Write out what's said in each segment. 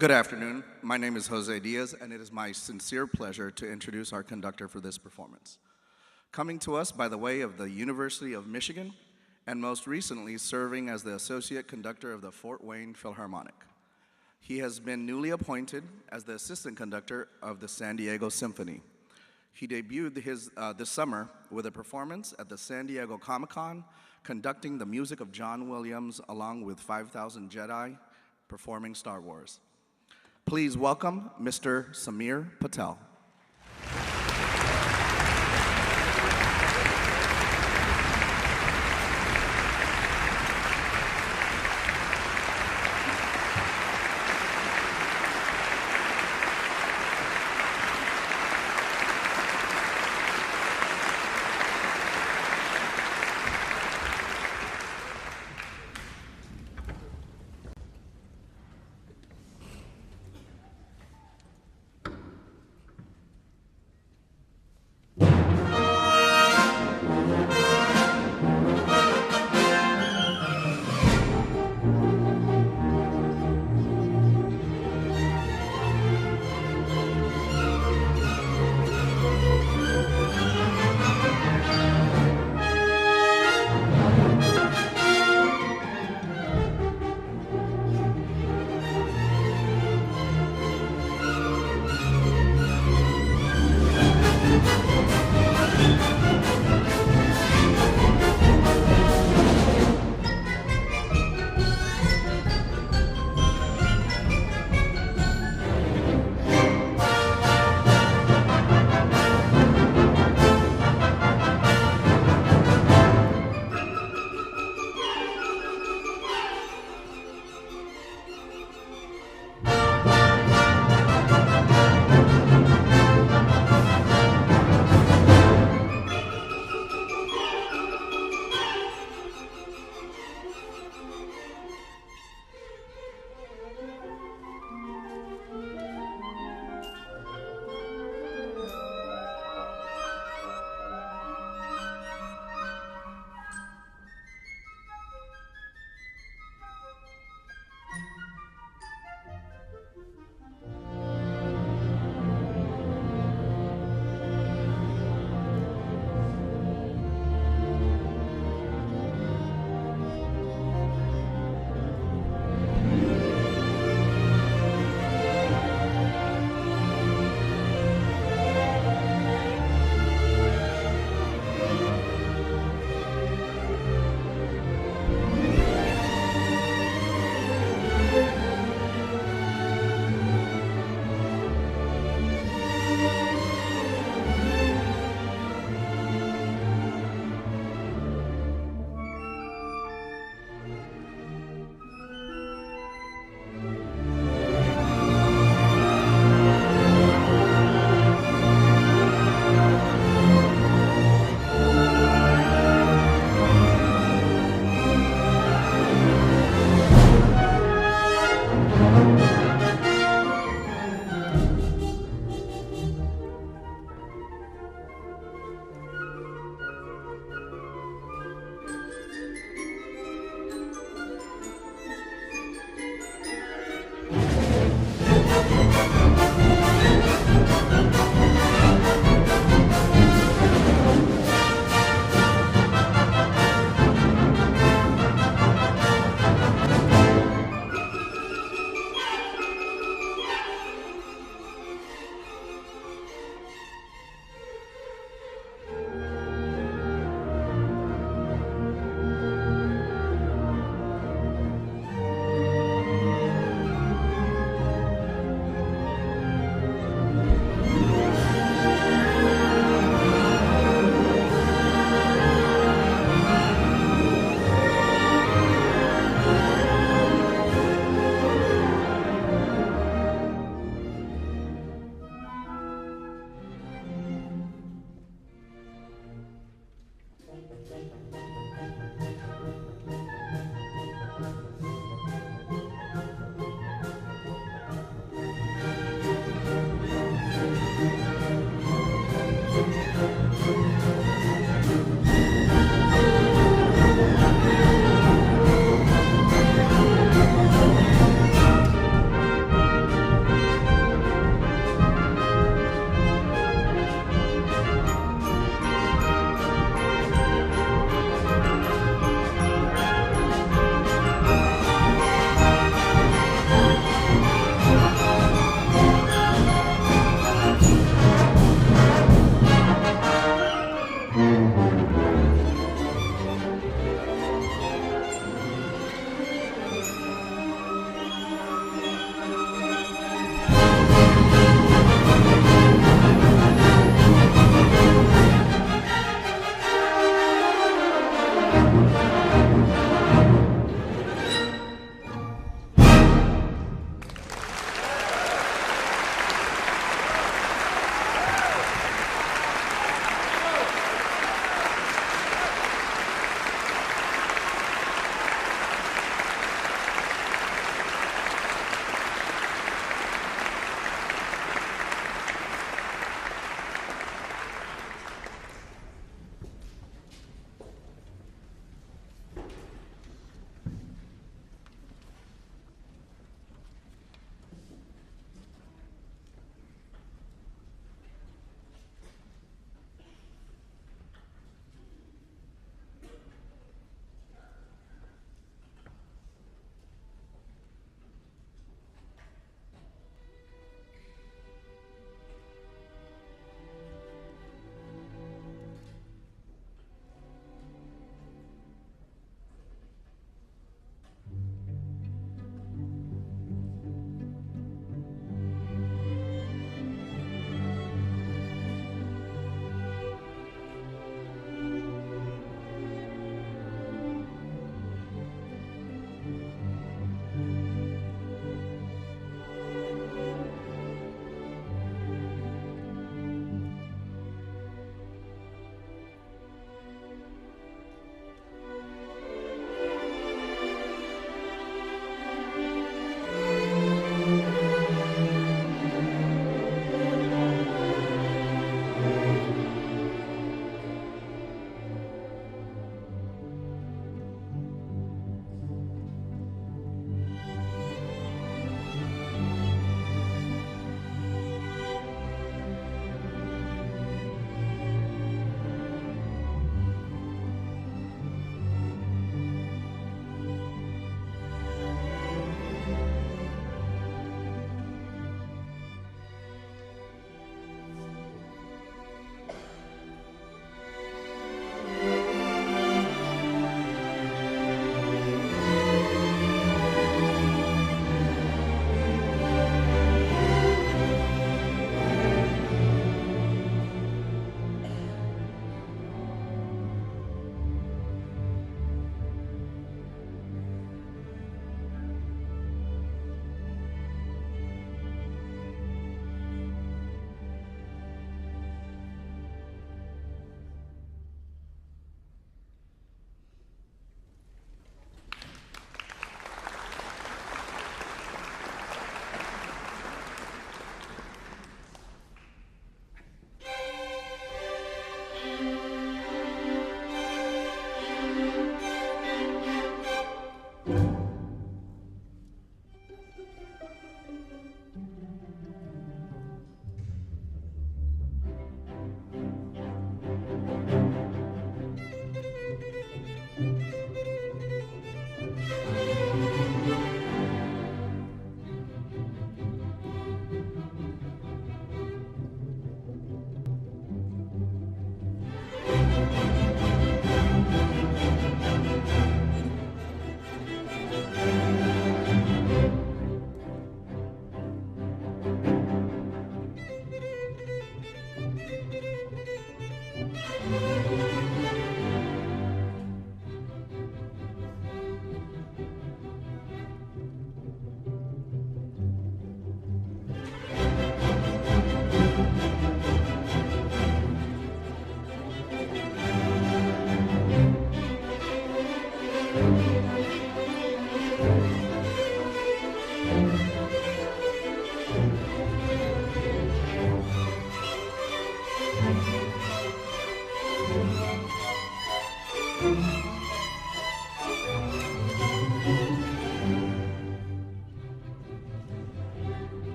Good afternoon. My name is Jose Diaz, and it is my sincere pleasure to introduce our conductor for this performance. Coming to us by the way of the University of Michigan, and most recently serving as the Associate Conductor of the Fort Wayne Philharmonic. He has been newly appointed as the Assistant Conductor of the San Diego Symphony. He debuted this summer with a performance at the San Diego Comic-Con, conducting the music of John Williams along with 5,000 Jedi performing Star Wars. Please welcome Mr. Samir Patel.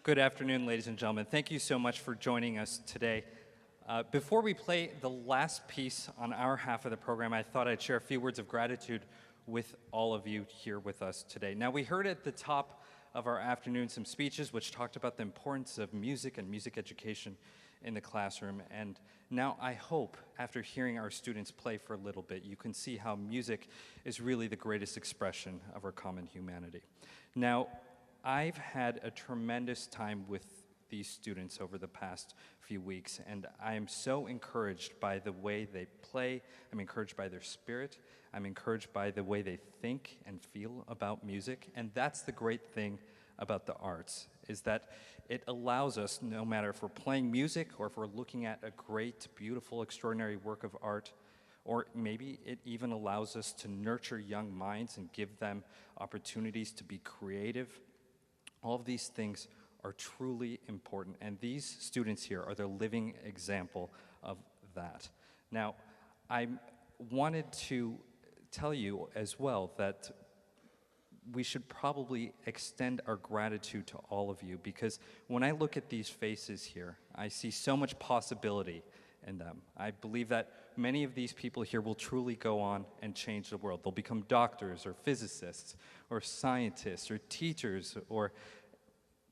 Good afternoon, ladies and gentlemen. Thank you so much for joining us today. Before we play the last piece on our half of the program, I thought I'd share a few words of gratitude with all of you here with us today. Now, we heard at the top of our afternoon some speeches which talked about the importance of music and music education in the classroom. And now I hope, after hearing our students play for a little bit, you can see how music is really the greatest expression of our common humanity. Now, I've had a tremendous time with these students over the past few weeks, and I am so encouraged by the way they play. I'm encouraged by their spirit. I'm encouraged by the way they think and feel about music, and that's the great thing about the arts, is that it allows us, no matter if we're playing music or if we're looking at a great, beautiful, extraordinary work of art, or maybe it even allows us to nurture young minds and give them opportunities to be creative. All of these things are truly important, and these students here are the living example of that. Now, I wanted to tell you as well that we should probably extend our gratitude to all of you, because when I look at these faces here, I see so much possibility in them. I believe that many of these people here will truly go on and change the world. They'll become doctors or physicists or scientists or teachers or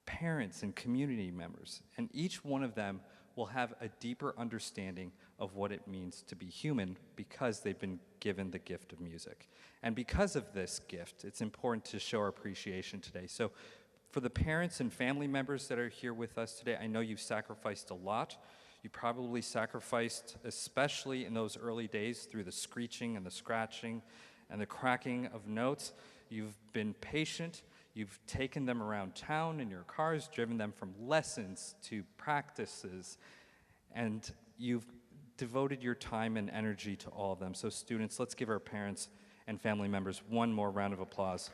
parents and community members. And each one of them will have a deeper understanding of what it means to be human because they've been given the gift of music. And because of this gift, it's important to show our appreciation today. So for the parents and family members that are here with us today, I know you've sacrificed a lot. You probably sacrificed, especially in those early days, through the screeching and the scratching and the cracking of notes. You've been patient. You've taken them around town in your cars, driven them from lessons to practices, and you've devoted your time and energy to all of them. So students, let's give our parents and family members one more round of applause.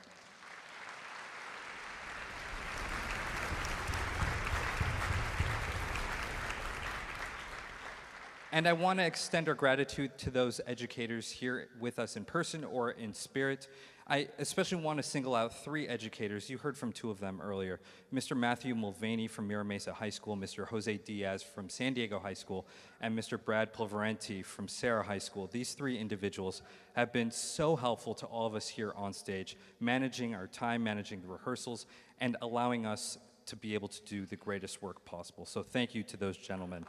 And I want to extend our gratitude to those educators here with us in person or in spirit. I especially want to single out 3 educators. You heard from 2 of them earlier. Mr. Matthew Mulvaney from Mira Mesa High School, Mr. Jose Diaz from San Diego High School, and Mr. Brad Pulverenti from Sarah High School. These 3 individuals have been so helpful to all of us here on stage, managing our time, managing the rehearsals, and allowing us to be able to do the greatest work possible. So thank you to those gentlemen.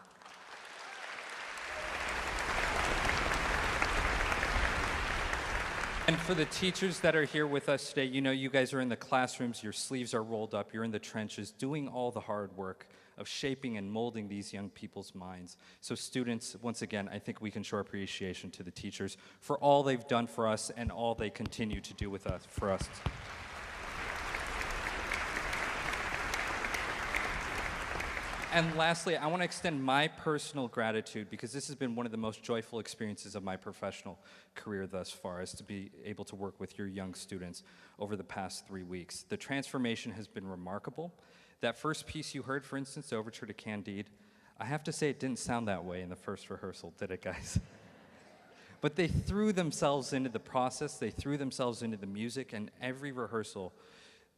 And for the teachers that are here with us today, you know you guys are in the classrooms, your sleeves are rolled up, you're in the trenches, doing all the hard work of shaping and molding these young people's minds. So students, once again, I think we can show appreciation to the teachers for all they've done for us and all they continue to do with us, for us. And lastly, I want to extend my personal gratitude, because this has been one of the most joyful experiences of my professional career thus far, is to be able to work with your young students over the past 3 weeks. The transformation has been remarkable. That first piece you heard, for instance, the Overture to Candide, I have to say it didn't sound that way in the first rehearsal, did it, guys? But they threw themselves into the process, they threw themselves into the music, and every rehearsal,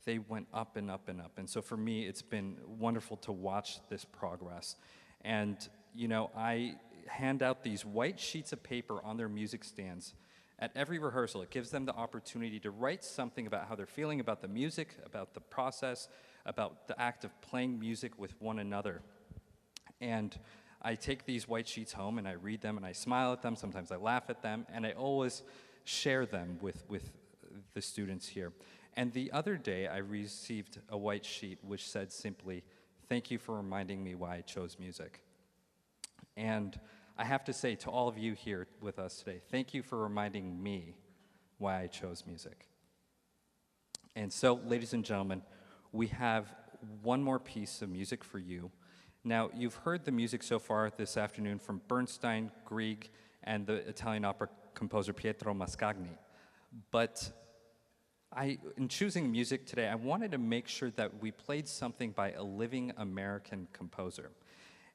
they went up and up and up. And so for me, it's been wonderful to watch this progress. And, you know, I hand out these white sheets of paper on their music stands at every rehearsal. It gives them the opportunity to write something about how they're feeling about the music, about the process, about the act of playing music with one another. And I take these white sheets home and I read them and I smile at them. Sometimes I laugh at them, and I always share them with the students here. And the other day, I received a white sheet which said simply, "Thank you for reminding me why I chose music." And I have to say to all of you here with us today, thank you for reminding me why I chose music. And so, ladies and gentlemen, we have one more piece of music for you. Now, you've heard the music so far this afternoon from Bernstein, Grieg, and the Italian opera composer Pietro Mascagni. But in choosing music today, I wanted to make sure that we played something by a living American composer.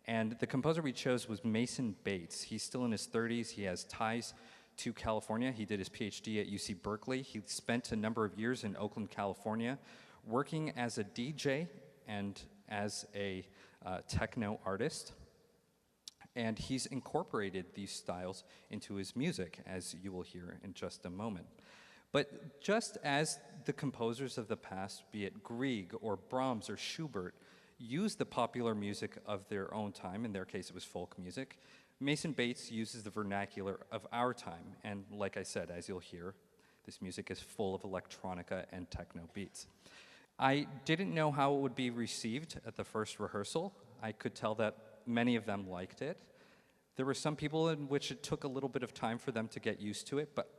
And the composer we chose was Mason Bates. He's still in his 30s. He has ties to California. He did his PhD at UC Berkeley. He spent a number of years in Oakland, California, working as a DJ and as a techno artist, and he's incorporated these styles into his music, as you will hear in just a moment. But just as the composers of the past, be it Grieg or Brahms or Schubert, used the popular music of their own time, in their case it was folk music, Mason Bates uses the vernacular of our time. And like I said, as you'll hear, this music is full of electronica and techno beats. I didn't know how it would be received at the first rehearsal. I could tell that many of them liked it. There were some people in which it took a little bit of time for them to get used to it, but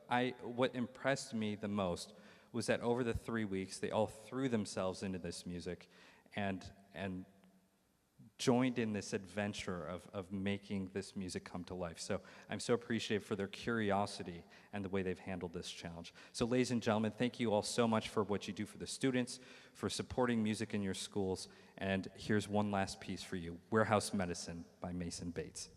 what impressed me the most was that over the 3 weeks, they all threw themselves into this music and joined in this adventure of making this music come to life. So I'm so appreciative for their curiosity and the way they've handled this challenge. So ladies and gentlemen, thank you all so much for what you do for the students, for supporting music in your schools, and here's one last piece for you, Warehouse Medicine by Mason Bates.